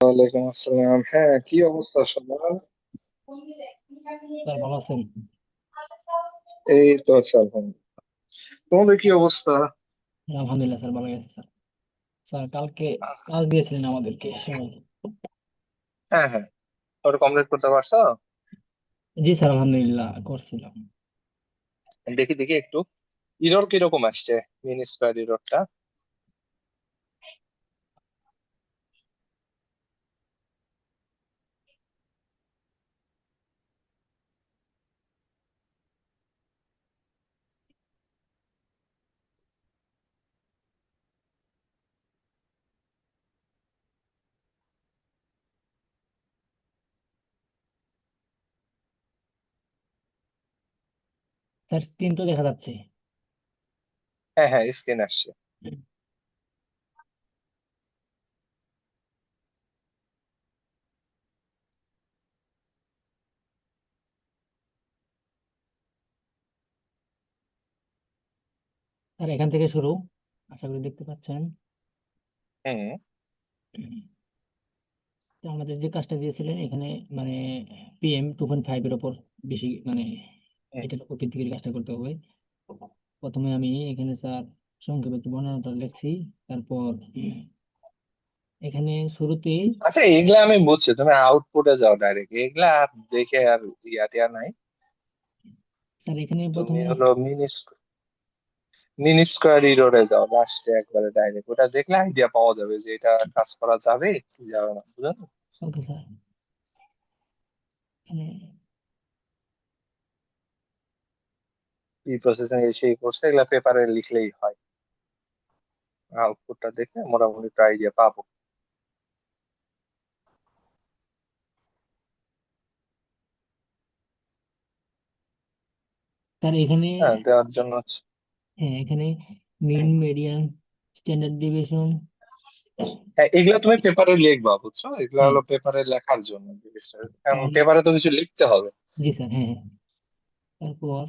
ওয়ালাইকুম আসসালাম। হ্যাঁ, কি অবস্থা সবার? স্যার ভালো আছেন? এই তো আছে আলহামদুলিল্লাহ। তোমাদের কি অবস্থা? আলহামদুলিল্লাহ স্যার, ভালো আছে স্যার। স্যার কালকে ক্লাস দিয়েছিলেন আমাদেরকে সময়। হ্যাঁ হ্যাঁ, ওটা কমপ্লিট করতে পারছো? জি স্যার, আলহামদুলিল্লাহ করছিলাম। দেখি দেখি একটু ইরর কিরকম আসছে, মিন স্কোয়ার ইররটা। স্যার স্ক্রিন তো দেখা যাচ্ছে। হ্যাঁ হ্যাঁ, স্ক্রিন আসছে। স্যার এখান থেকে শুরু, আশা করি দেখতে পাচ্ছেন। হুম তো আমাদের যে কাজটা দিয়েছিলেন এখানে, মানে PM 2.5 এর উপর বেশি, মানে হুম এটার উপর ভিত্তি করে কাজটা করতে হবে। প্রথমে আমি এখানে স্যার সংক্ষেপে একটু বর্ণনাটা লিখছি। তারপর এখানে শুরুতে আচ্ছা, এগুলা আমি বুঝছি, তুমি আউটপুটে যাও ডাইরেক্ট, এগুলা আর দেখে আর ইয়া টিয়া নাই। স্যার এখানে তুমি প্রথমে, হলো মিন স্কোয়ার ইররে যাও, লাস্টে একবারে ডাইরেক্ট ওটা দেখলে আইডিয়া পাওয়া যাবে যে এটা কাজ করা যাবে কি যাবে না, বুঝলো? ওকে স্যার, এখানে কি প্রসেসিং সেই কোর্সটা এগুলা পেপারে লিখলেই হয়, আউটপুটটা দেখে মোটামুটি একটা আইডিয়া পাবো। স্যার এখানে, হ্যাঁ, দেওয়ার জন্য হ্যাঁ এখানে মিন মেডিয়ান স্ট্যান্ডার্ড ডিভিশন। হ্যাঁ, এগুলা তুমি পেপারে লিখবা, বুঝছো? এগুলা হ্যাঁ হলো পেপারে লেখার জন্য জিনিসটা। কারণ তাহলে, পেপারে তো কিছু লিখতে হবে। জি স্যার, হ্যাঁ হ্যাঁ। তারপর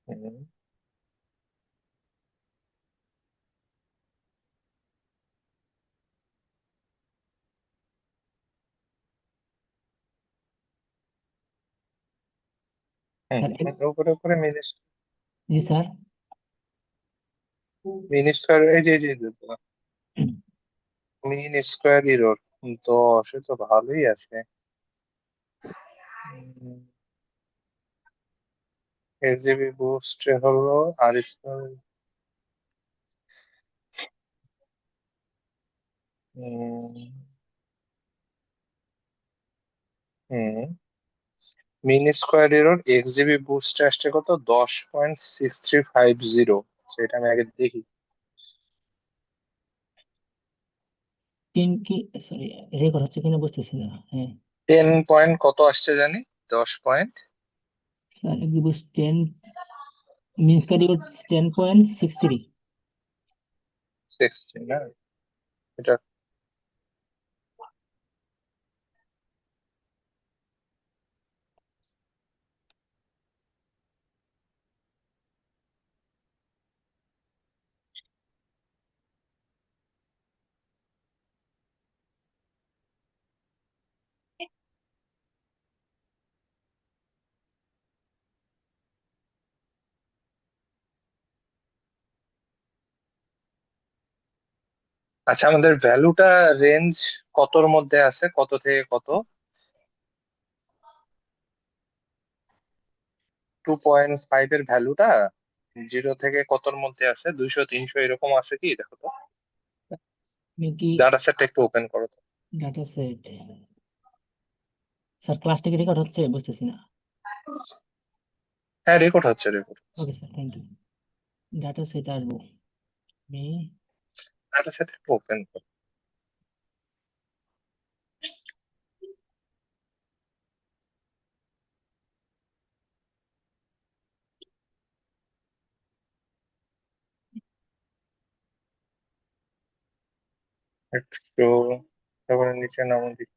হুম, হুম, স্যার উপরে উপরে জি স্যার। মিন স্কোয়ার, এই যে মিন স্কোয়ার ইরর তো সে তো ভালোই আছে। এসজিবি বুস্ট হলো আর স্কোয়ার। হুম, মিন স্কোয়ার এরর এক্সজিবি বুস্টে আসছে কত, 10.6350। সেটা আমি আগে দেখি। তিন কি, সরি, রেকর্ড হচ্ছে কিনা বুঝতেছি না। হ্যাঁ 10 পয়েন্ট কত আসছে জানি, 10.63। স্যার এক্সিবিউট 10, মিন স্কয়ার 10.63। না, এটা আচ্ছা, আমাদের ভ্যালুটা রেঞ্জ কতর মধ্যে আছে, কত থেকে কত? 2.5 এর ভ্যালুটা 0 থেকে কতর মধ্যে আছে, 200 300 এরকম আছে কি দেখো তো। আমি কি ডাটা সেটটা একটু ওপেন করো তো। ডাটা সেট, স্যার ক্লাস থেকে রেকর্ড হচ্ছে বুঝতেছি না। হ্যাঁ, রেকর্ড হচ্ছে, রেকর্ড হচ্ছে। Okay sir, thank you. Data set আসবো আমি। ডাটা সেট একটু ওপেন করো একটু, তারপরে নিচে নামো দেখি।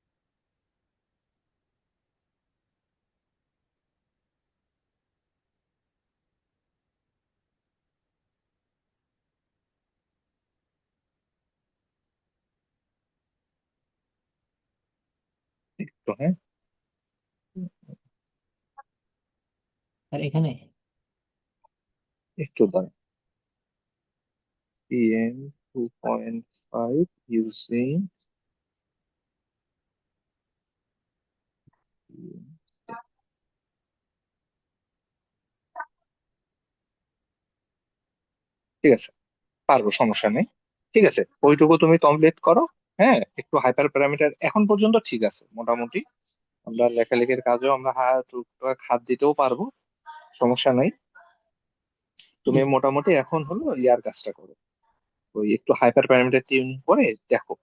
হ্যাঁ, আর এখানে একটু দাঁড়ান। PM 2.5 ইউজিং, ঠিক আছে, পারবো, সমস্যা নেই। ঠিক আছে, ওইটুকু তুমি কমপ্লিট করো। হ্যাঁ, একটু হাইপার প্যারামিটার এখন পর্যন্ত ঠিক আছে মোটামুটি। আমরা লেখালেখির কাজেও আমরা টুকটাক হাত দিতেও পারবো, সমস্যা নাই। জি তুমি মোটামুটি এখন হলো ইয়ার কাজটা করো, ওই একটু হাইপার প্যারামিটার টিউন করে দেখো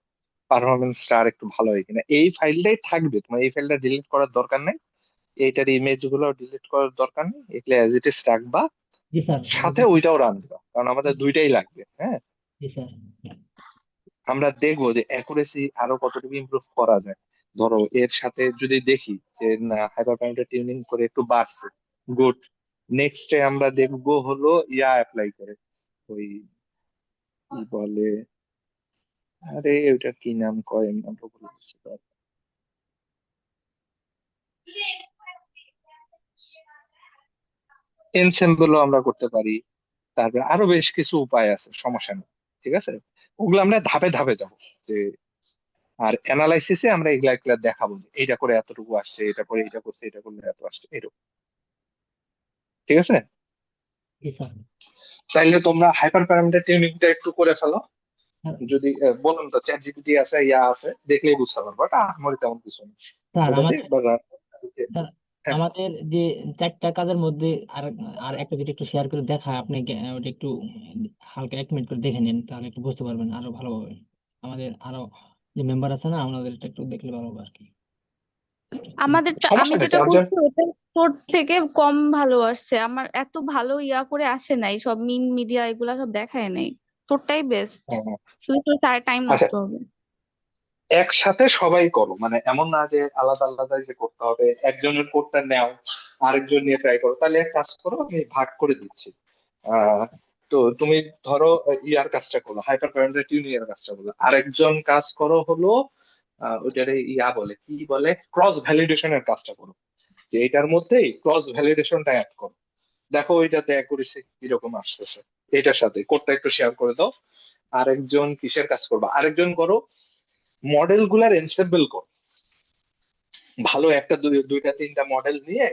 পারফরমেন্সটা আর একটু ভালো হয় কিনা। এই ফাইলটাই থাকবে, তোমার এই ফাইলটা ডিলিট করার দরকার নেই, এইটার ইমেজ গুলো ডিলিট করার দরকার নেই, এগুলো অ্যাজ ইট ইজ রাখবা। জি স্যার সাথে ওইটাও রান দিবা, কারণ আমাদের দুইটাই লাগবে। হ্যাঁ, জি স্যার। আমরা দেখবো যে অ্যাকুরেসি আরো কতটুকু ইমপ্রুভ করা যায়। ধরো এর সাথে যদি দেখি যে না, হাইপার প্যারামিটার টিউনিং করে একটু বাড়ছে, গুড। নেক্সটে আমরা দেখবো হলো ইয়া অ্যাপ্লাই করে, ওই কি বলে, আরে ওইটা কি নাম কয়, আমি নামটা ভুলে গেছি। এনসেম্বলও আমরা করতে পারি। তারপরে আরো বেশ কিছু উপায় আছে, সমস্যা নেই। ঠিক আছে, ওগুলো আমরা ধাপে ধাপে যাবো। যে আর অ্যানালাইসিসে আমরা এগুলা এগুলা দেখাবো যে এইটা করে এতটুকু আসছে, এটা করে এটা করছে, এটা করলে এত আসছে, এরকম। ঠিক আছে, জি স্যার। তাইলে তোমরা হাইপার প্যারামিটার টিউনিংটা একটু করে ফেলো। আর যদি বলুন তো, চ্যাট জিপিটি আছে, ইয়া আছে, দেখলেই বুঝতে পারবো, এটা আমার তেমন কিছু না। স্যার ওটাতে আমাদের একবার স্যার হ্যাঁ, আমাদের যে চারটা কাজের মধ্যে আর আর একটা যদি একটু শেয়ার করে দেখা আপনি ওটা একটু হালকা 1 মিনিট করে দেখে নিন, তাহলে একটু বুঝতে পারবেন আরো ভালোভাবে। আমাদের আরো যে মেম্বার আছে না, আমাদের এটা একটু দেখলে ভালো হবে আর কি। আমাদেরটা আমি সমস্যা নেই, যেটা চারজন। করছি ওটা তোর থেকে কম ভালো আসছে, আমার এত ভালো ইয়া করে আসে নাই, সব মিন মিডিয়া এগুলা সব দেখায় নাই। তোরটাই বেস্ট, হ্যাঁ, হ্যাঁ। শুধু তোর টাইম আচ্ছা, নষ্ট হবে। একসাথে সবাই করো, মানে এমন না যে আলাদা আলাদা যে করতে হবে, একজনের কোডটা নাও, আরেকজন নিয়ে ট্রাই করো। তাহলে এক কাজ করো, আমি ভাগ করে দিচ্ছি। আহ তো তুমি ধরো ইয়ার কাজটা করো, হাইপার প্যারামিটার টিউনিং এর কাজটা করো, আরেকজন কাজ করো হলো ওইটারে ইয়া বলে, কি বলে, ক্রস ভ্যালিডেশনের কাজটা করো। যে এটার মধ্যেই ক্রস ভ্যালিডেশনটা অ্যাড করো, দেখো ওইটাতে অ্যাকুরেসি কিরকম আসতেছে। এটার সাথে কোডটা একটু শেয়ার করে দাও। আরেকজন কিসের কাজ করবা, আরেকজন করো মডেল গুলার এনসেম্বল করো। ভালো একটা দুইটা তিনটা মডেল নিয়ে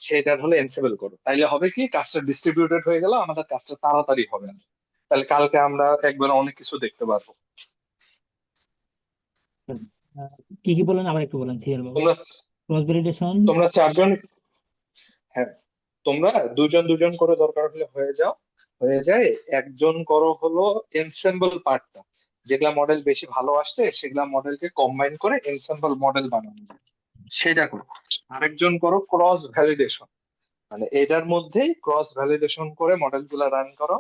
সেটার হলে এনসেবল করো, তাইলে হবে কি, কাজটা ডিস্ট্রিবিউটেড হয়ে গেল, আমাদের কাজটা তাড়াতাড়ি হবে না। তাহলে কালকে আমরা একবার অনেক কিছু দেখতে পারবো। আহ, কি কি বলেন আবার একটু বলেন সিরিয়াল ভাবে। তোমরা ক্রস ভ্যালিডেশন। তোমরা চারজন, হ্যাঁ, তোমরা দুজন দুজন করে দরকার হলে হয়ে যাও, হয়ে যায়। একজন করো হলো এনসেম্বল পার্টটা, যেগুলা মডেল বেশি ভালো আসছে সেগুলা মডেলকে কম্বাইন করে এনসেম্বল মডেল বানানো যায়, সেটা করো। আরেকজন করো ক্রস ভ্যালিডেশন, মানে এটার মধ্যেই ক্রস ভ্যালিডেশন করে মডেল গুলা রান করো।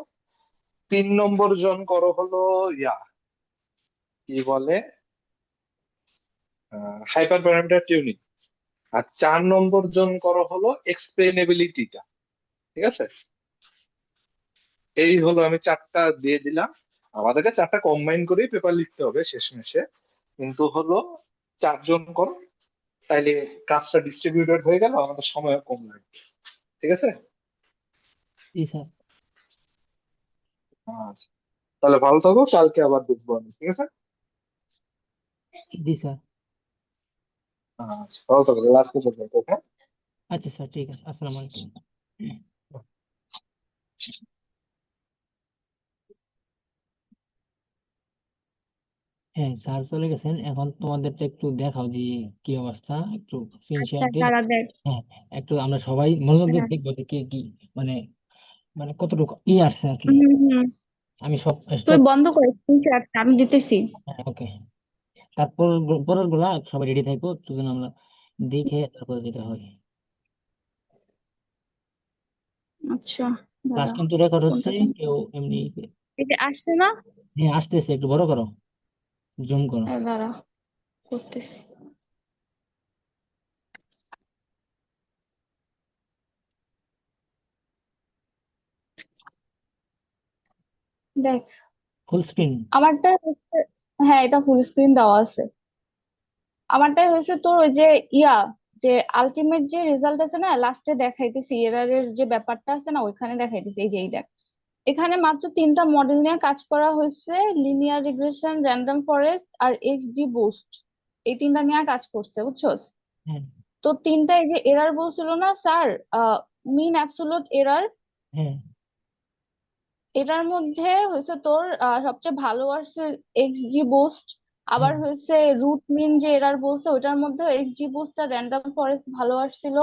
3 নম্বর জন করো হলো ইয়া, কি বলে, হাইপার প্যারামিটার টিউনিং। আর 4 নম্বর জন করো হলো এক্সপ্লেনেবিলিটিটা। ঠিক আছে, এই হলো, আমি চারটা দিয়ে দিলাম। আমাদেরকে চারটা কম্বাইন করেই পেপার লিখতে হবে শেষমেশে, কিন্তু হলো চারজন করো, তাইলে কাজটা ডিস্ট্রিবিউটেড হয়ে গেল, আমাদের সময় কম লাগবে। ঠিক আছে, জি স্যার। আচ্ছা, তাহলে ভালো থাকো, কালকে আবার দেখবো আমি। ঠিক আছে, জি স্যার। আচ্ছা, ভালো থাকো, লাস্ট পর্যন্ত। আচ্ছা স্যার, ঠিক আছে, আসসালামু আলাইকুম। হ্যাঁ স্যার চলে গেছেন, এখন তোমাদেরটা একটু দেখাও যে কি অবস্থা, একটু স্ক্রিন আচ্ছা শেয়ার দিয়ে তারা দেখ। হ্যাঁ, একটু আমরা সবাই মনোযোগ দিয়ে হ্যাঁ। দেখবো যে কে কি মানে মানে কতটুকু আসছে আর কি। হুম হুম। আমি সব তুই স্টেপ। বন্ধ করে স্ক্রিনশট, আমি দিতেছি। ওকে, তারপর পরের গুলা সবাই রেডি থাকবো, দুজন আমরা দেখে তারপরে যেটা হয়। আচ্ছা, ক্লাস দাঁড়া, কিন্তু রেকর্ড হচ্ছে, কোনটা যেন, কেউ এমনি। এই যে আসছে না। হ্যাঁ আসতেছে, একটু বড় করো, জুম করো। দাঁড়া, করতেছি। দেখ, ফুল স্ক্রিন। আমারটা হচ্ছে, হ্যাঁ এটা ফুল স্ক্রিন দেওয়া আছে। আমারটাই হয়েছে তোর ওই যে ইয়া, যে আলটিমেট যে রেজাল্ট আছে না, লাস্টে দেখাইতেছি এরারের যে ব্যাপারটা আছে না, ওইখানে দেখাইতেছি। এই যে এই দেখ, এখানে মাত্র তিনটা মডেল নিয়ে কাজ করা হয়েছে: লিনিয়ার রিগ্রেশন, র্যান্ডম ফরেস্ট আর এক্সজি বুস্ট। এই তিনটা নিয়ে কাজ করছে, বুঝছস? হ্যাঁ, তো তিনটা এই যে এরার বলছিল না স্যার, মিন অ্যাবসোলুট এরার, হ্যাঁ, এটার মধ্যে হয়েছে তোর সবচেয়ে ভালো আসছে এক্সজি বুস্ট। আবার হ্যাঁ, হয়েছে রুট মিন যে এরার বলছে, ওটার মধ্যে এক্সজি বুস্ট আর র্যান্ডম ফরেস্ট ভালো আসছিল।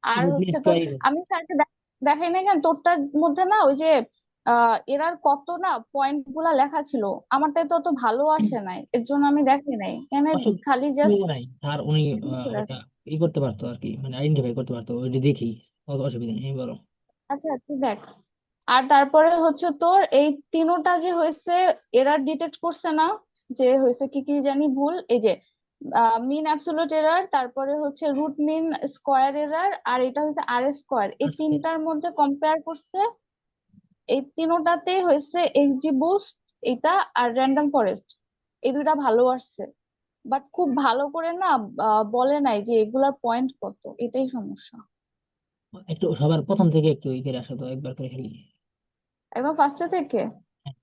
আর রুট মিন হচ্ছে একটু তোর, আগে। আমি স্যারকে দেখাই না কেন, তোরটার মধ্যে না ওই যে এরার কত না পয়েন্ট গুলা লেখা ছিল, আমারটাই তো অত ভালো আসে নাই, এর জন্য আমি দেখি নাই কেন, খালি জাস্ট অসুবিধা নাই আর উনি ওটা ই করতে পারতো আর কি, মানে আইডেন্টিফাই করতে পারতো, ওইটা দেখি। অসুবিধা নেই, বলো। আচ্ছা তুই দেখ। আর তারপরে হচ্ছে তোর এই তিনোটা যে হয়েছে এরার ডিটেক্ট করছে না, যে হয়েছে কি কি জানি ভুল, এই যে মিন অ্যাবসোলিউট এরার, তারপরে হচ্ছে রুট মিন স্কোয়ার এরার, আর এটা হচ্ছে আর স্কোয়ার, এই আচ্ছা, তিনটার মধ্যে কম্পেয়ার করছে। এই তিনোটাতেই হয়েছে এক্সজি বুস্ট এটা আর র্যান্ডম ফরেস্ট, এই দুইটা ভালো আসছে। বাট খুব ভালো করে না বলে নাই যে এগুলার পয়েন্ট কত, এটাই সমস্যা। একটু সবার প্রথম থেকে একটু ই করে আসো তো, একবার করে খালি। একদম ফার্স্টে থেকে। হ্যাঁ,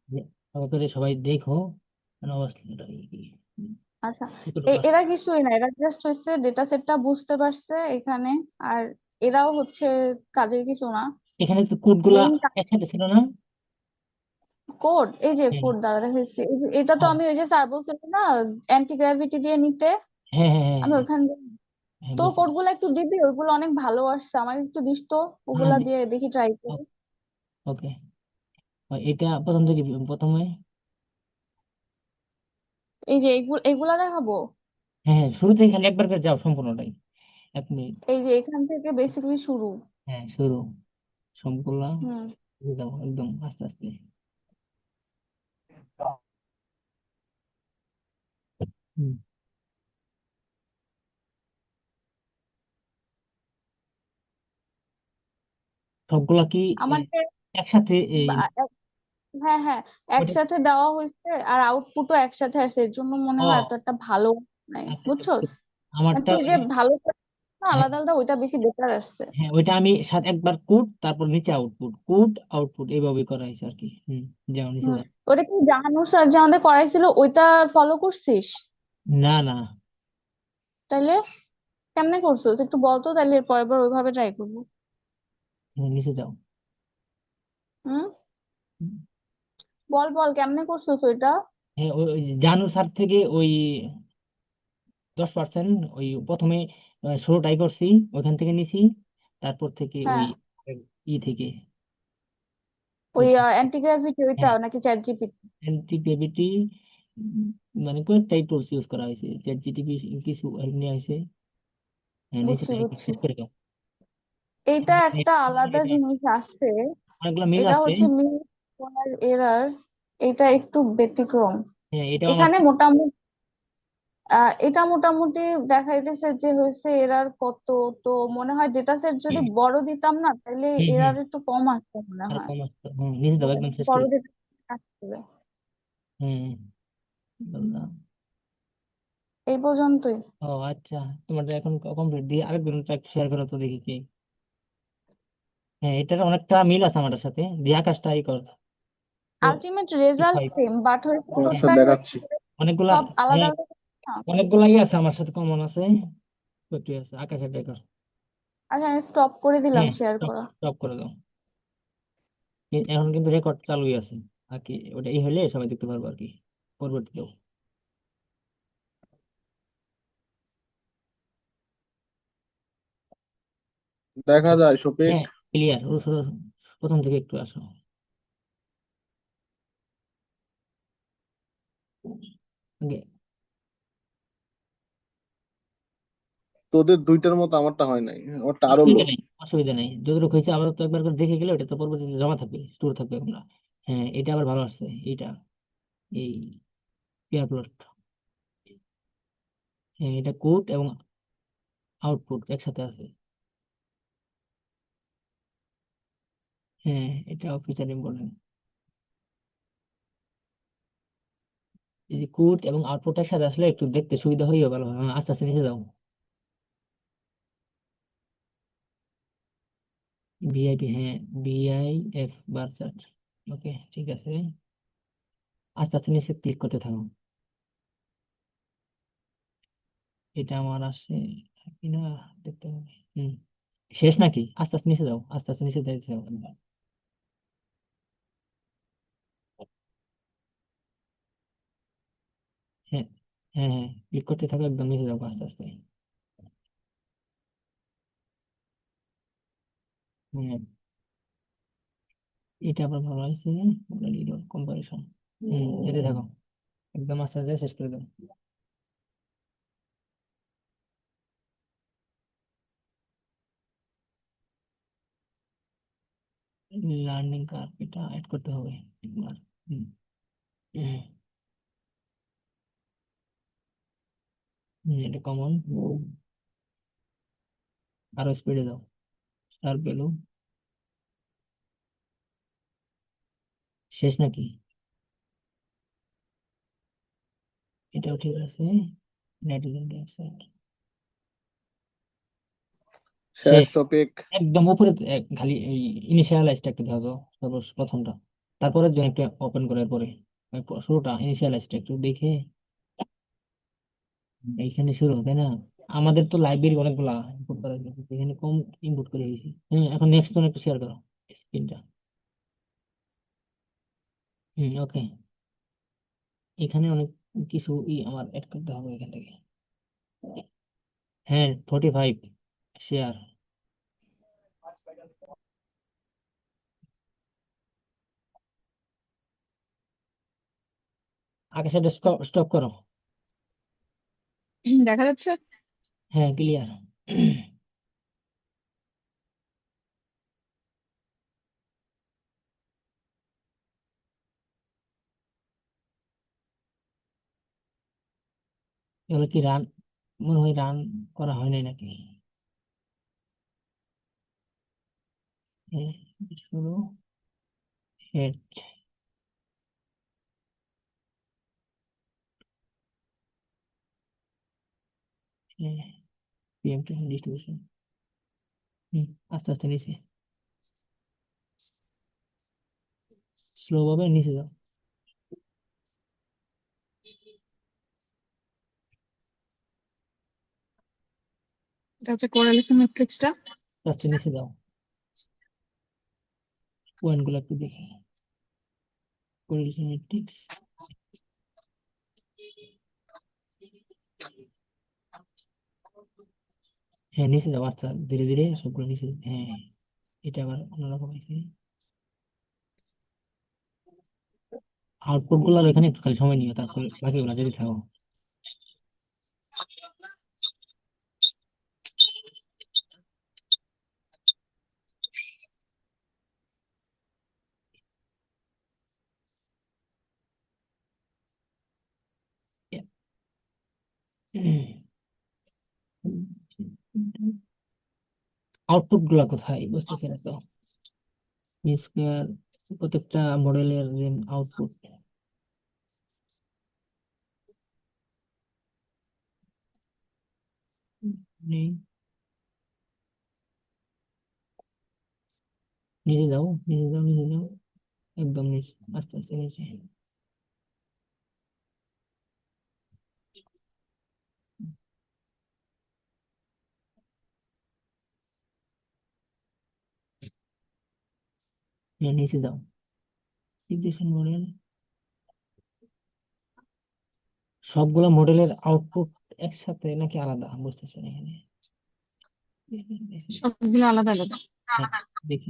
সবার করে সবাই দেখো, মানে অবস্থাটা কি আচ্ছা, কতটুকু আসে। এরা কিছুই না, এরা জাস্ট হচ্ছে ডেটা সেটটা বুঝতে পারছে এখানে। আর এরাও হচ্ছে কাজের কিছু না। এখানে তো কোড গুলা মেইন একসাথে ছিল না? কোড, এই যে হ্যাঁ, কোড দ্বারা দেখাইছি, এই যে এটা তো হ্যাঁ, আমি ওই যে স্যার বলছিল না অ্যান্টি গ্র্যাভিটি দিয়ে নিতে, হ্যাঁ, হ্যাঁ, আমি হ্যাঁ, ওখান দিয়ে। হ্যাঁ, তোর বুঝছি। কোড গুলো একটু দিবি, ওইগুলো অনেক ভালো আসছে, আমার একটু দিস তো, হ্যাঁ, ওগুলা দিয়ে দেখি ট্রাই করি। ওকে। এটা প্রথম থেকে, প্রথমে। এই যে এগুলা দেখাবো। হ্যাঁ, হ্যাঁ, শুরু থেকে খালি একবার করে যাও সম্পূর্ণটাই। 1 মিনিট। এই যে এখান থেকে বেসিক্যালি শুরু। হ্যাঁ, শুরু সম্পূর্ণ। হুম। দাও একদম আস্তে আস্তে। হুম। সবগুলা কি আমার একসাথে হ্যাঁ হ্যাঁ, ওটা? একসাথে দেওয়া হয়েছে আর আউটপুটও একসাথে আসে, এর জন্য মনে হয় এত ও একটা ভালো নাই, আচ্ছা, আচ্ছা, বুঝছস? মানে আমারটা তুই যে ভালো করে না, হ্যাঁ, আলাদা আলাদা, ওইটা বেশি বেটার আসছে। হ্যাঁ, ওইটা আমি সাথে একবার কোড, তারপর নিচে আউটপুট, কোড আউটপুট এইভাবে করা হয়েছে আর কি। যাও নিচে হুম। যাও। ওটা কি জাহানুর স্যার যে আমাদের করাইছিল ওইটা ফলো করছিস? না, না। তাইলে কেমনে করছিস একটু বলতো, তাইলে এর পরের বার ওইভাবে ট্রাই করবো। হ্যাঁ, নিচে যাও। হুম। হুম। বল বল কেমনে করছিস ওইটা? হ্যাঁ, ওই জানু স্যার থেকে ওই 10% ওই প্রথমে শুরুটাই করছি, ওইখান থেকে নিছি। তারপর থেকে ওই হ্যাঁ, ই থেকে ই ওই থেকে- অ্যান্টি গ্র্যাভিটি ওইটা হ্যাঁ, নাকি চ্যাট জিপিটি? অ্যান্টি গ্রেভিটি, মানে কয়েকটাই টুলস ইউজ করা হয়েছে, চ্যাট জিটিপি কিছু হেল্প নেওয়া হয়েছে। হ্যাঁ, নিচে বুঝছি যাও, একটু বুঝছি। শেষ করে দাও। এইটা একটা আলাদা এটা জিনিস আছে। অনেকগুলো মিল এটা আছে। হচ্ছে মিন স্কোয়ার এরার, এটা একটু ব্যতিক্রম। হ্যাঁ, এটা আমার। এখানে মোটামুটি এটা মোটামুটি দেখাইতেছে যে হয়েছে এরার কত। তো মনে হয় ডেটা সেট যদি বড় দিতাম না, তাহলে হুম, হুম, এরার একটু কম আসতো মনে আর হয়। কম আসতো। নিচে যাও, একদম শেষ বড় করে। ডেটা আসবে। হুম, বললাম। এই পর্যন্তই। ও আচ্ছা, তোমার এখন কমপ্লিট দিয়ে আরেকজন একটু শেয়ার করো তো দেখি কি। হ্যাঁ, এটার অনেকটা মিল আছে আমার সাথে, দিয়ে আকাশটা ই কর তো। Ultimate result five. Same, but হচ্ছে আচ্ছা তোরটা দেখাচ্ছি। অনেকগুলা। সব আলাদা হ্যাঁ, আলাদা না। অনেকগুলাই আছে আমার সাথে, কমন আছে। একটু আছে আকাশের ডেকর। আচ্ছা আমি স্টপ করে দিলাম হ্যাঁ, শেয়ার স্টপ করা। স্টপ করে দাও। এখন কিন্তু রেকর্ড চালুই আছে আর কি, ওটা এই হলে সবাই দেখতে পারবো আর কি, পরবর্তীতেও। দেখা যায় শফিক। হ্যাঁ, ক্লিয়ার। প্রথম থেকে একটু আসো। আগে। তোদের দুইটার মতো আমারটা হয় নাই, আমারটা আরো লো। অসুবিধা নেই, অসুবিধা নেই, যতটুকু হয়েছে আবার তো একবার করে দেখে গেলে ওটা তো পরবর্তীতে জমা থাকবে, স্টোর থাকবে আমরা। হ্যাঁ, এটা আবার ভালো আসছে এইটা, এই পেয়ার প্লট। হ্যাঁ, এটা কোড এবং আউটপুট একসাথে আছে। হ্যাঁ, এটা ফিচার ইম্পর্টেন্ট। এই যে কোড এবং আউটপুটের সাথে আসলে একটু দেখতে সুবিধা হইও ভালো হয়। আস্তে আস্তে নিচে যাও। ভিআইপি, হ্যাঁ, ভিআইএফ বার চার্ট। ওকে, ঠিক আছে, আস্তে আস্তে নিচে ক্লিক করতে থাকো। এটা আমার আসে কিনা দেখতে হবে। শেষ নাকি? আস্তে আস্তে নিচে যাও, আস্তে আস্তে নিচে যাইতে যাও। হ্যাঁ, হ্যাঁ, হ্যাঁ, ক্লিক করতে থাকো, একদম নিচে যাও আস্তে আস্তে। হ্যাঁ, এটা আবার ভালো হয়েছে, কম্পারিশন। যেতে থাকো, একদম আস্তে আস্তে শেষ করে দাও। লার্নিং কার্ভ এটা অ্যাড করতে হবে একবার। হুম, হ্যাঁ, এটা কমন। আরো স্পিডে দাও, স্টার পেলো। শেষ নাকি? এটাও ঠিক আছে। নাইট্রোজেন ডাইঅক্সাইড শেষ শেষ। টপিক। একদম উপরে খালি এই ইনিশিয়ালাইজটা একটু দেখো, প্রথমটা, তারপরে জন্য একটা ওপেন করার পরে শুরুটা ইনিশিয়ালাইজটা একটু দেখে এইখানে শুরু, তাই না? আমাদের তো লাইব্রেরি অনেকগুলা ইনপুট করা হয়েছে, এখানে কম ইনপুট করে দিয়েছি। হ্যাঁ, এখন নেক্সট জন একটু শেয়ার করো স্ক্রিনটা। ওকে, এখানে অনেক কিছু আমার অ্যাড করতে হবে এখান থেকে। হ্যাঁ, 45 শেয়ার। আগে সেটা স্টপ করো। দেখা যাচ্ছে। হ্যাঁ, ক্লিয়ার। এগুলো কি রান, মনে হয় রান করা হয় নাই নাকি? হ্যাঁ, শুরু, হেড, পিএম টু ডিস্ট্রিবিউশন। আস্তে আস্তে নিচে, স্লো ভাবে নিচে যাও, এটা হচ্ছে কোরিলেশন ম্যাট্রিক্সটা। আস্তে আস্তে নিচে যাও, পয়েন্ট গুলো একটু দেখি। কোরিলেশন ম্যাট্রিক্স, হ্যাঁ, নিচে যাও আস্তে ধীরে ধীরে সবগুলো নিচে। হ্যাঁ, এটা আবার অন্যরকম হয়েছে। আউটপুট গুলো এখানে একটু খালি সময় নিও, তারপর বাকিগুলো যদি থাকো। আউটপুট গুলা কোথায় বুঝতেছি না তো। স্কয়ার, প্রত্যেকটা মডেলের যে আউটপুট নেই। নিচে যাও, নিচে যাও, নিচে যাও, একদম নিচে, আস্তে আস্তে নিচে। হ্যাঁ, নিচে যাও, ইকুয়েশন মডেল, সবগুলো মডেলের আউটপুট একসাথে নাকি আলাদা বুঝতেছি না এখানে। সবগুলো আলাদা আলাদা। হ্যাঁ, দেখি।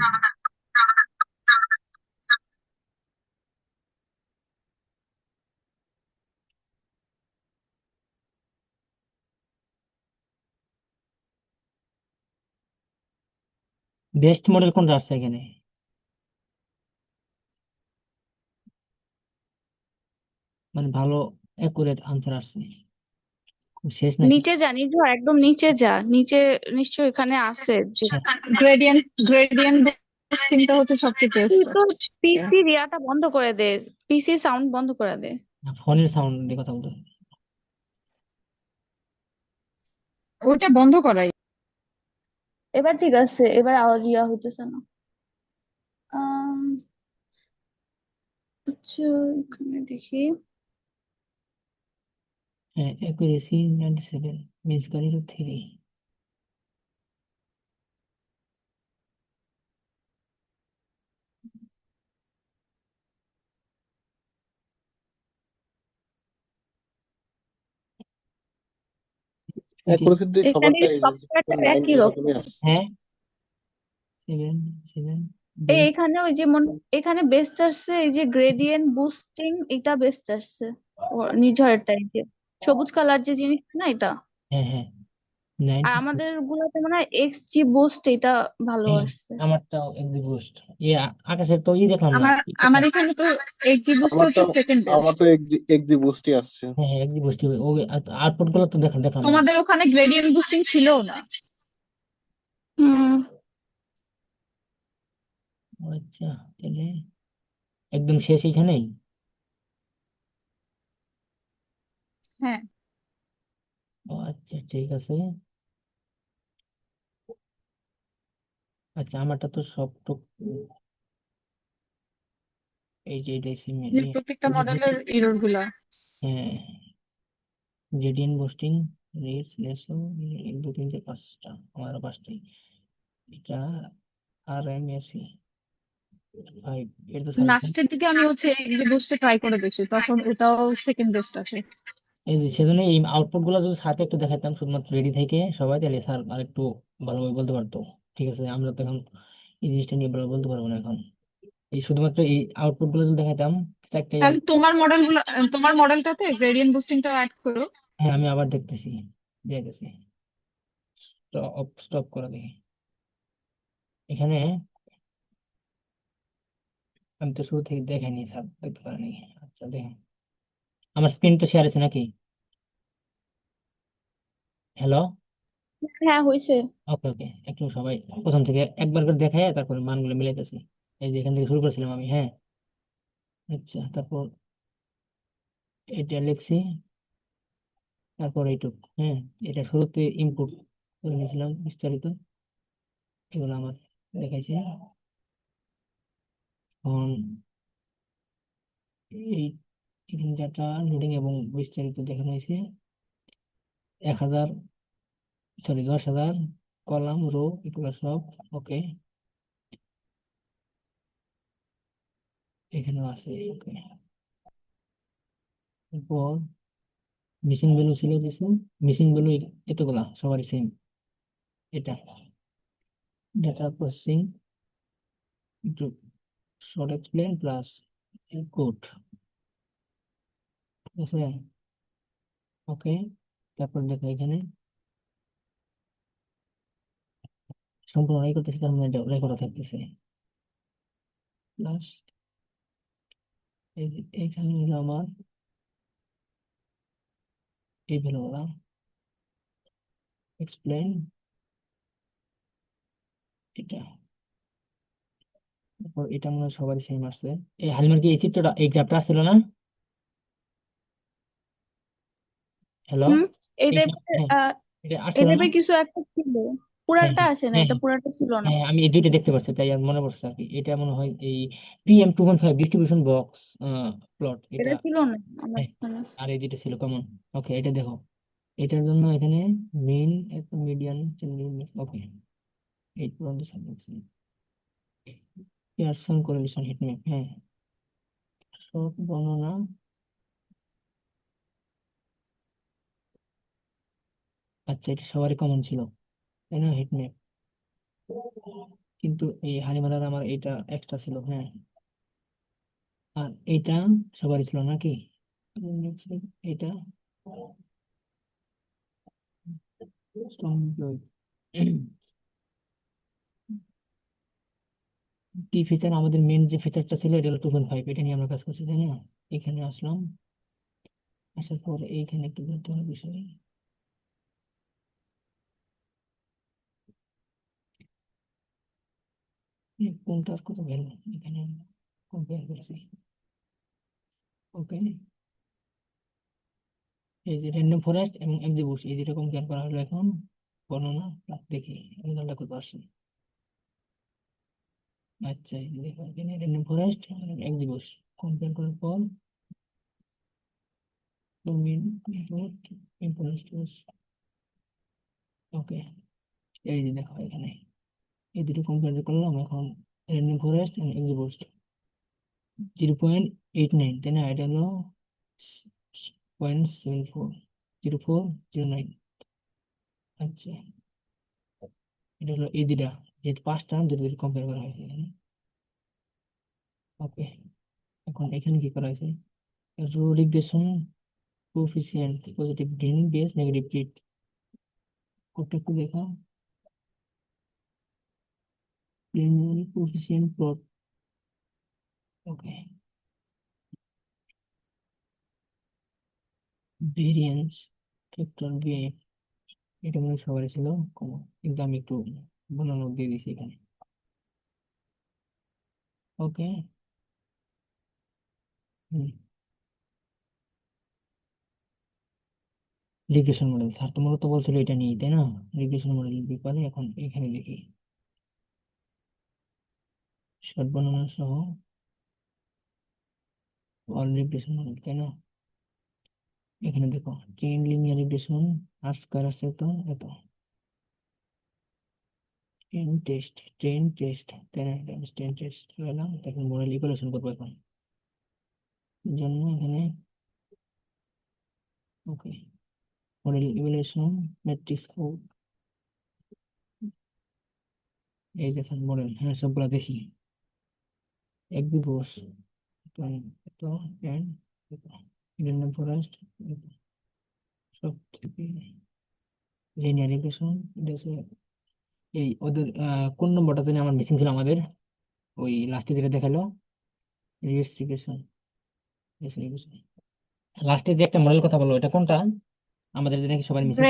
বেস্ট মডেল কোনটা আসছে এখানে? মানে ভালো অ্যাকুরেট আনসার আসছে। শেষ নাকি? নিচে যা, নির্ভর একদম নিচে যা, নিচে নিশ্চয় এখানে আছে হ্যাঁ, গ্রেডিয়েন্ট। গ্রেডিয়েন্ট সিস্টেমটা হচ্ছে সবচেয়ে বেস্ট। তুই তোর পিসি রিয়াটা বন্ধ করে দে, পিসি সাউন্ড বন্ধ করে দে। ফোনের সাউন্ড দিয়ে কথা বলতে। ওটা বন্ধ করাই। এবার ঠিক আছে, এবার আওয়াজ ইয়া হইতেছে না। আম, আচ্ছা, এখানে দেখি। হ্যাঁ, অ্যাকুরেসি 97, মিস গাড়িরও 3। অ্যাকুরেসিতে এখানে সবারটা সফটওয়্যারটা 9 একই এরকমই রকম। আসছে। হ্যাঁ, 7 7 এখানে ওই যে এখানে বেস্ট আসছে এই যে গ্রেডিয়েন্ট বুস্টিং, এটা বেস্ট আসছে। ও নির্ঝরেরটা এই যে সবুজ কালার যে জিনিসটা না এটা। হ্যাঁ হ্যাঁ, আর 96। আমাদের গুলাতে মনে হয় এক্স জি বুস্ট, এটা ভালো হ্যাঁ, আসছে। আমারটাও এক্সি বুস্ট। আকাশের তো দেখলাম না। আমার আমার এখানে তো এইচডি বুস্ট আমারটা হচ্ছে সেকেন্ড বেস্ট। আমারটা এক্সি বুস্টই আসছে। হ্যাঁ হ্যাঁ, এক্সি বুস্ট। ও আউটপুট গুলো তো দেখলাম না। তোমাদের ওখানে গ্রেডিয়েন্ট বুস্টিং ছিল না? হুম। ও আচ্ছা, তাহলে একদম শেষ এখানেই। হ্যাঁ। ও আচ্ছা, ঠিক আছে। আচ্ছা, আমারটা তো সব তো এই যে এটাই যে প্রত্যেকটা মডেলের এরর গুলা। হ্যাঁ, গ্রেডিয়েন্ট বুস্টিং রেটস লেসো 1 2 3 4 5টা, আমারও 5টাই। এটা আর এম এসি 5, এটা তো সাজেশন। লাস্টের দিকে আমি হচ্ছে এইচডি বুস্টে ট্রাই করে দেখছি, তখন ওটাও সেকেন্ড বেস্ট আসে। এই যে সেজন্য এই আউটপুট গুলো যদি সাথে একটু দেখাতাম শুধুমাত্র রেডি থেকে সবাই, তাহলে স্যার আর একটু ভালোভাবে বলতে পারতো। ঠিক আছে, আমরা তো এখন এই জিনিসটা নিয়ে ভালো বলতে পারবো না এখন। এই শুধুমাত্র এই আউটপুট গুলো যদি দেখাতাম চারটাই। তাহলে তোমার মডেলটাতে গ্রেডিয়েন্ট বুস্টিংটা অ্যাড করো। হ্যাঁ, আমি আবার দেখতেছি, দেখতেছি। স্টপ করে দেখি এখানে। আমি তো শুরু থেকে দেখাইনি, স্যার দেখতে পারিনি। আচ্ছা দেখেন, আমার স্ক্রিন তো শেয়ার আছে নাকি? হ্যালো। হ্যাঁ, হয়েছে। ওকে ওকে, একটু সবাই প্রথম থেকে একবার করে দেখায় তারপরে মানগুলো মিলাইতেছি। এই যে এখান থেকে শুরু করেছিলাম আমি, হ্যাঁ। আচ্ছা, তারপর এটা লিখছি, তারপর এইটুক, হ্যাঁ। এটা শুরুতে ইনপুট করে নিয়েছিলাম বিস্তারিত, এগুলো আমার দেখাইছে। এখন এই এখানে ডাটা লোডিং এবং বিস্তারিত দেখানো হয়েছে। 1000, সরি 10,000 কলাম রো এগুলো সব ওকে, এখানেও আছে ওকে। এরপর মিসিং ভ্যালু ছিল কিছু, মিসিং ভ্যালু এতগুলা সবারই সেম। এটা ডাটা প্রসেসিং একটু শর্ট এক্সপ্লেন প্লাস কোড, ঠিক আছে ওকে। তারপর দেখো এখানে সম্পূর্ণ রেকর্ড করতেছে, তার মানে রেকর্ড থাকতেছে প্লাস এখানে হলো আমার এই ভ্যালুগুলা এক্সপ্লেন এটা। তারপর এটা মনে হয় সবারই সেম আসছে। এই হালিমার কি এই চিত্রটা এই গ্রাফটা আসছিল না? হ্যালো। হুম। এই এই টাইপের হ্যাঁ, এটা এই আসছিল না? টাইপের কিছু একটা ছিল। হ্যাঁ পুরাটা হ্যাঁ আসে না, হ্যাঁ এটা হ্যাঁ পুরাটা ছিল না। হ্যাঁ, আমি এই দুইটা দেখতে পাচ্ছি তাই আর মনে পড়ছে আর কি। এটা মনে হয় এই PM 2.5 ডিস্ট্রিবিউশন বক্স প্লট এটা। এটা ছিল না আমার হ্যাঁ, এখানে। আর এই দুইটা ছিল কমন। ওকে, এটা দেখো, এটার জন্য এখানে মেইন মিডিয়ান ওকে, 8 পর্যন্ত সাবমিশন পিয়ারসন কোরিলেশন হিটম্যাপ, হ্যাঁ। সব বর্ণনা, আচ্ছা এটা সবারই কমন ছিল তাই না, হিটম্যাপ। কিন্তু এই হানিমালার আমার এটা এক্সট্রা ছিল, হ্যাঁ। আর এইটা সবারই ছিল নাকি? এটা strong employee। কি ফিচার আমাদের মেন যে ফিচারটা ছিল এটা হলো 2.5, এটা নিয়ে আমরা কাজ করছি তাই না। এখানে আসলাম, আসার পর এইখানে একটু গুরুত্বপূর্ণ বিষয়, কোনটার কত ভ্যালু এখানে কম্পেয়ার করেছি ওকে। এই যে র্যান্ডম ফরেস্ট এবং এক্সিবিউশ এই দুটো কম্পেয়ার করা হলো এখন বর্ণনা দেখি রেজাল্টটা কত আসছে। আচ্ছা এই যে দেখো এখানে র্যান্ডম ফরেস্ট এক্সিবিউশ কম্পেয়ার করার পর মিন ইম্পোর্টেন্স ওকে এই যে দেখো এখানে এই দুটো কম্পেয়ার করলাম এখন র্যান্ডম ফরেস্ট এন্ড এক্সিবিউশ 0.89 তাই না, এটা হলো 0.74 0409। আচ্ছা এটা হলো এই দুটা যেহেতু পাঁচটা দুটো দুটো কম্পেয়ার করা হয়েছে এখানে। ওকে এখন এখানে কি করা হয়েছে, row regression coefficient positive green base negative grid কোডটা একটু দেখো, preliminary coefficient plot. Okay variance factor বি এটা মনে হয় সবারই ছিল কমন, কিন্তু আমি একটু বানানো দিয়ে দিছি এখানে। ওকে রিগ্রেশন মডেল স্যার তো মূলত বলছিল এটা নিয়ে তাই না, রিগ্রেশন মডেল ব্যাপারে এখন এখানে দেখি শর্ট বর্ণনা সহ অল রিগ্রেশন মডেল তাই না। এখানে দেখো চেইন লিনিয়ার রিগ্রেশন আর স্কয়ার আছে তো এত ট্রেন টেস্ট তাই না, ট্রেন টেস্ট পেলাম এখন মডেল ইভালুয়েশন করবো এখন জন্য এখানে ওকে মডেল ইভালুয়েশন ম্যাট্রিক্স কোড এই দেখেন মডেল, হ্যাঁ সবগুলা দেখি এক্সিবিউশ তো এন্ড র্যান্ডম ফরেস্ট সব থেকে লিনিয়ার রিগ্রেশন এটা হচ্ছে এই ওদের কোন নম্বরটা জানি আমার মিসিং ছিল আমাদের ওই লাস্টে যেটা দেখালো রিগ্রেশন লাস্টে যে একটা মডেল কথা বললো এটা কোনটা আমাদের যে নাকি সবার মিসিং ছিল।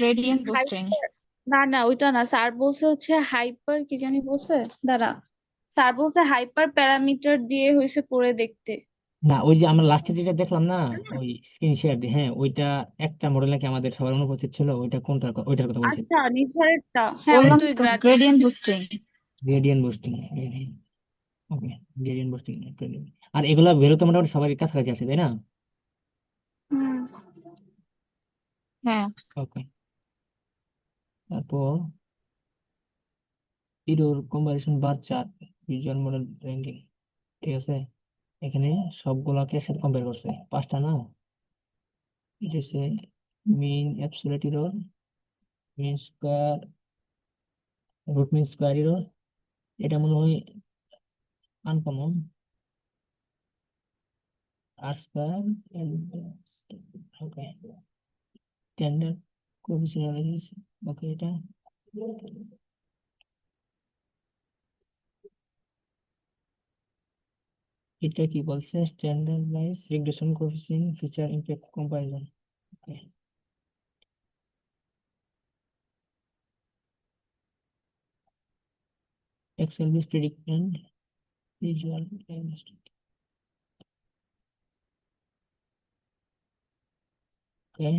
Gradient boosting. হাইপার না না ওইটা না, স্যার বলছে হচ্ছে হাইপার কি জানি বলছে, দাঁড়া, স্যার বলছে হাইপার প্যারামিটার দিয়ে হয়েছে করে দেখতে। না ওই যে আমরা লাস্টে যেটা দেখলাম না ওই স্ক্রিন শেয়ার দিয়ে, হ্যাঁ ওইটা একটা মডেল নাকি আমাদের সবার অনুপস্থিত ছিল, ওইটা কোনটা ওইটার কথা বলছি। আচ্ছা নির্ধারিতটা, হ্যাঁ ওই বললাম তো তো গ্রেডিয়েন্ট বুস্টিং। গ্রেডিয়েন্ট বুস্টিং ওকে গ্রেডিয়েন্ট বুস্টিং আর এগুলা বেরোতে মোটামুটি সবারই কাছাকাছি আছে তাই না। হুম। হ্যাঁ ওকে তারপর error comparison bar chart visual model ranking ঠিক আছে, এখানে সবগুলাকে একসাথে কম্পেয়ার করছে পাঁচটা না, এটা হচ্ছে mean absolute error, mean square root mean square error, এটা মনে হয় আনকমন, আর square okay standard coefficient analysis okay এটা এটা কি বলছে standardize regression coefficient feature impact comparison okay excel base predict visual diagnostic okay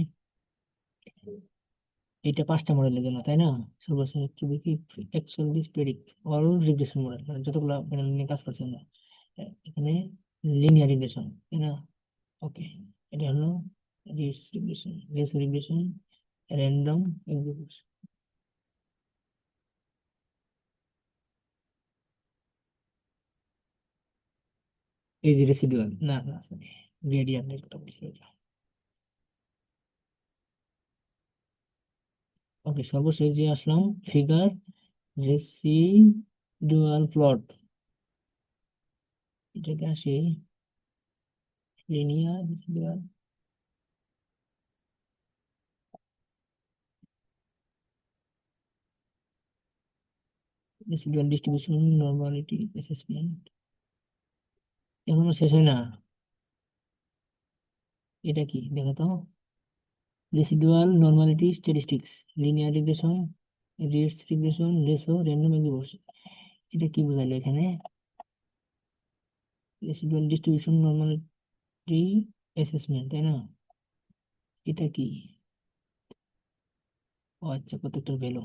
এটা পাঁচটা মডেলের জন্য তাই না, সর্বোচ্চ একটু দেখি excel base predict all regression model মানে যতগুলো মডেল নিয়ে কাজ করছে আমরা এখানে লিনিয়ার রিগ্রেশন তাই না। ওকে এটা হলো রেস রিগ্রেশন র্যান্ডম এক্সিকিউশন এই যে রেসিডুয়াল না না সরি গ্রেডিয়েন্টের কথা বলছি এটা। ওকে সর্বশেষ যে আসলাম ফিগার রেসিডুয়াল প্লট এটাকে আসি linear residual residual distribution normality assessment এখনো শেষ হয় না, এটা কি দেখো তো residual normality statistics linear regression rates regression ratio random execution এটা কি বোঝালো এখানে রেসিডুয়াল ডিস্ট্রিবিউশন নরমালিটি অ্যাসেসমেন্ট তাই না। এটা কি? ও আচ্ছা, প্রত্যেকটার ভ্যালু।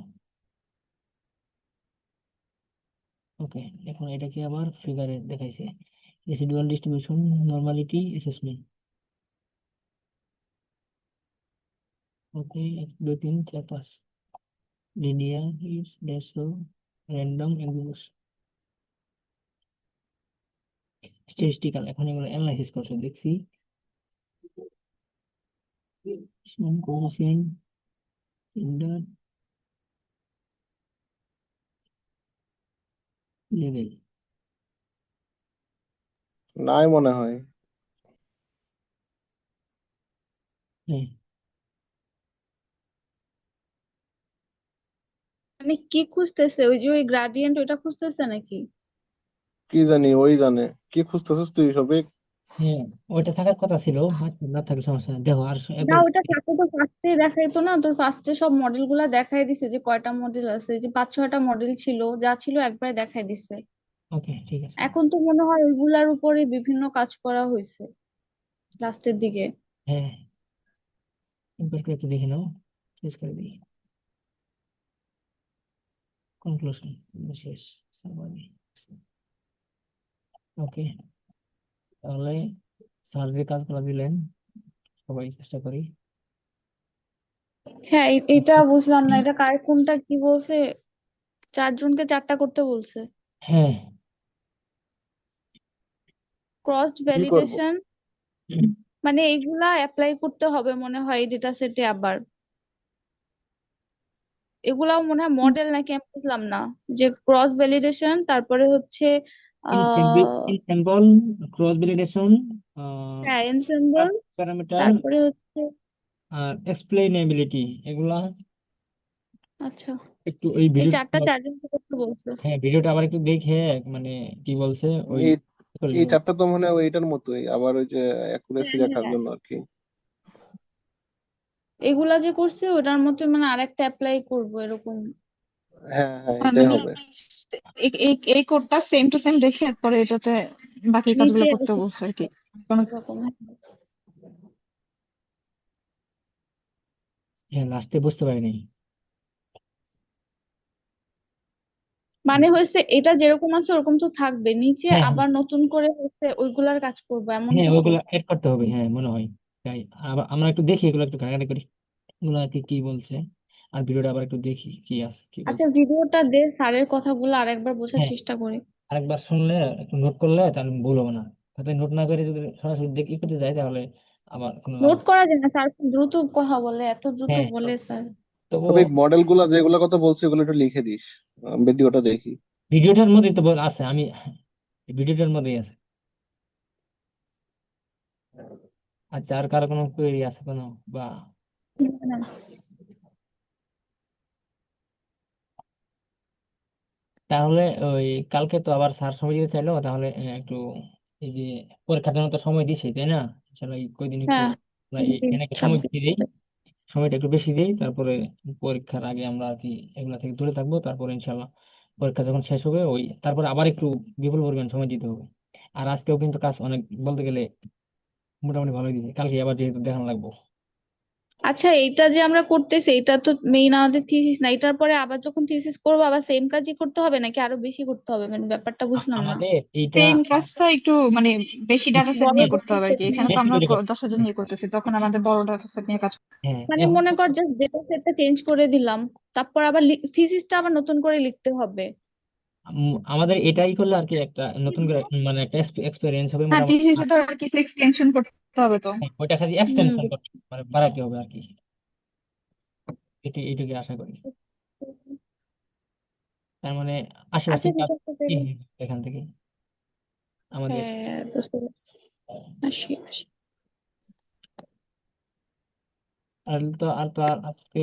ওকে, এখন এটাকে আবার ফিগারে দেখাইছে। Residual distribution, normality, assessment. Okay, 1 2 3 4 5। Linear, it's ডেসো, র্যান্ডম, এক্সিকিউশন, স্ট্যাটিস্টিক্যাল। এখন এগুলো অ্যানালাইসিস করছে দেখছি। Coefficient, standard, level. নাই মনে হয়। হ্যাঁ, মানে কি খুঁজতেছে, ওই যে ওই গ্রাডিয়েন্ট ওইটা খুঁজতেছে নাকি? কি জানি, ওই জানে কি খুঁজতেছিস তুই সবে। হ্যাঁ, ওইটা থাকার কথা ছিল, বাট না থাকলে সমস্যা নেই। দেখো আর না, একবার। ওটা থাকলে তো ফার্স্টে দেখাইতো না, তোর ফার্স্টে সব মডেল গুলা দেখাই দিছে যে কয়টা মডেল আছে, যে 5 6টা মডেল ছিল, যা ছিল একবারে দেখাই দিছে। ওকে, ঠিক আছে। এখন তো মনে হয় ওইগুলার উপরে বিভিন্ন কাজ করা হয়েছে লাস্টের দিকে। হ্যাঁ, একবার করে একটু দেখে নাও, শেষ করে দিই। কনক্লুশন শেষ, সামারি। ওকে, তাহলে স্যার যে কাজগুলো দিলেন সবাই চেষ্টা করি। হ্যাঁ, এটা বুঝলাম না, এটা কার কোনটা কি বলছে? 4 জনকে 4টা করতে বলছে। হ্যাঁ। ক্রসড কি করব? ভ্যালিডেশন, মানে এগুলা অ্যাপ্লাই করতে হবে মনে হয় এই ডেটা সেটে আবার। এগুলাও মনে হয় মডেল নাকি, আমি বুঝলাম না। যে ক্রস ভ্যালিডেশন, তারপরে হচ্ছে ইনস্যাম্পল, ক্রস ভ্যালিডেশন, হ্যাঁ এনসেম্বল, প্যারামিটার, তারপরে হচ্ছে আর এক্সপ্লেইনেবিলিটি। এগুলা আচ্ছা, একটু ওই এই ভিডিও। 4টা 4 জনকে করতে বলছে। হ্যাঁ, ভিডিওটা আবার একটু দেখে, মানে কি বলছে ওই এই করে এই নিব। চারটা তো মনে হয় ওইটার মতোই, আবার ওই যে অ্যাকুরেসি হ্যাঁ রাখার হ্যাঁ, জন্য আর কি। এগুলা যে করছে ওটার মধ্যে মানে আরেকটা অ্যাপ্লাই করব এরকম। হ্যাঁ হ্যাঁ, এটাই মানে হবে। এই এই এই কোডটা সেম টু সেম রেখে পরে এটাতে বাকি কাজগুলো নিচে করতে বলছে আর কি। কোনো এরকম। হ্যাঁ, লাস্টে বুঝতে পারিনি। মানে হয়েছে এটা যেরকম আছে ওরকম তো থাকবে, নিচে হ্যাঁ, হ্যাঁ, আবার নতুন করে হচ্ছে ওইগুলার কাজ করবো এমন হ্যাঁ, কিছু। ওইগুলো এড করতে হবে, হ্যাঁ মনে হয়। তাই আবার আমরা একটু দেখি, এগুলো একটু ঘাটাঘাটি করি, এগুলো আর কি কি বলছে। আর ভিডিওটা আবার একটু দেখি কি আছে, কি আচ্ছা, বলছে। ভিডিওটা দে, স্যারের কথাগুলো আরেকবার বোঝার হ্যাঁ, চেষ্টা করি। আরেকবার শুনলে একটু নোট করলে তাহলে ভুল হবে না। তাতে নোট না করে যদি সরাসরি দেখি করতে যাই তাহলে আবার কোনো লাভ নোট হবে না। করা যায় না, স্যার খুব দ্রুত কথা বলে, এত দ্রুত হ্যাঁ, বলে স্যার। তবুও তবে মডেল গুলা যেগুলো কথা বলছি ওগুলো একটু লিখে দিস, ভিডিওটা দেখি। ভিডিওটার মধ্যেই তো আছে, আমি ভিডিওটার মধ্যেই আছে। আচ্ছা, আর কারো কোনো কোয়েরি আছে কোনো, বা না, তাহলে ওই কালকে তো আবার স্যার সময় দিতে চাইলো, তাহলে একটু এই যে পরীক্ষার জন্য তো সময় দিছি তাই না? চলো এই কয়দিন একটু হ্যাঁ আমরা এখানে একটু সময় বেশি দিই, 26 সময়টা একটু বেশি দিই, তারপরে পরীক্ষার আগে আমরা আর কি এগুলা থেকে দূরে থাকবো। তারপরে ইনশাল্লাহ পরীক্ষা যখন শেষ হবে ওই তারপরে আবার একটু বিপুল পরিমাণ সময় দিতে হবে। আর আজকেও কিন্তু কাজ অনেক বলতে গেলে মোটামুটি ভালোই দিয়েছে, কালকে আবার যেহেতু দেখানো লাগবো। আচ্ছা, এইটা যে আমরা করতেছি এটা তো মেইন আমাদের থিসিস না, এটার পরে আবার যখন থিসিস করবো আবার সেম কাজই করতে হবে নাকি আরো বেশি করতে হবে, মানে ব্যাপারটা বুঝলাম না। আমাদের এইটা সেম কাজটা একটু মানে বেশি ডাটা সেট বড় নিয়ে করতে data হবে আর set কি। নিয়ে এখানে তো বেশি আমরা করে করতে 10 জন হবে। নিয়ে করতেছি, তখন আমাদের বড় ডাটা সেট নিয়ে কাজ হ্যাঁ, মানে এখন মনে কর জাস্ট ডেটা সেটটা চেঞ্জ করে দিলাম, তারপর আবার থিসিসটা আবার নতুন করে লিখতে হবে। আমাদের এটাই করলে আর কি একটা নতুন করে মানে একটা এক্সপেরিয়েন্স হবে হ্যাঁ, মোটামুটি। থিসিস ওটা কিছু এক্সটেনশন করতে হবে তো। হ্যাঁ, ওইটা খালি হুম, এক্সটেনশন করতে মানে বাড়াতে হবে আর কি, এইটুকু আশা করি। তার মানে আচ্ছা আশেপাশের ঠিক কাজ আছে কি তাহলে। এখান থেকে আমাদের। হ্যাঁ, বুঝতে পারছি। আসি আসি। আর তো আর আজকে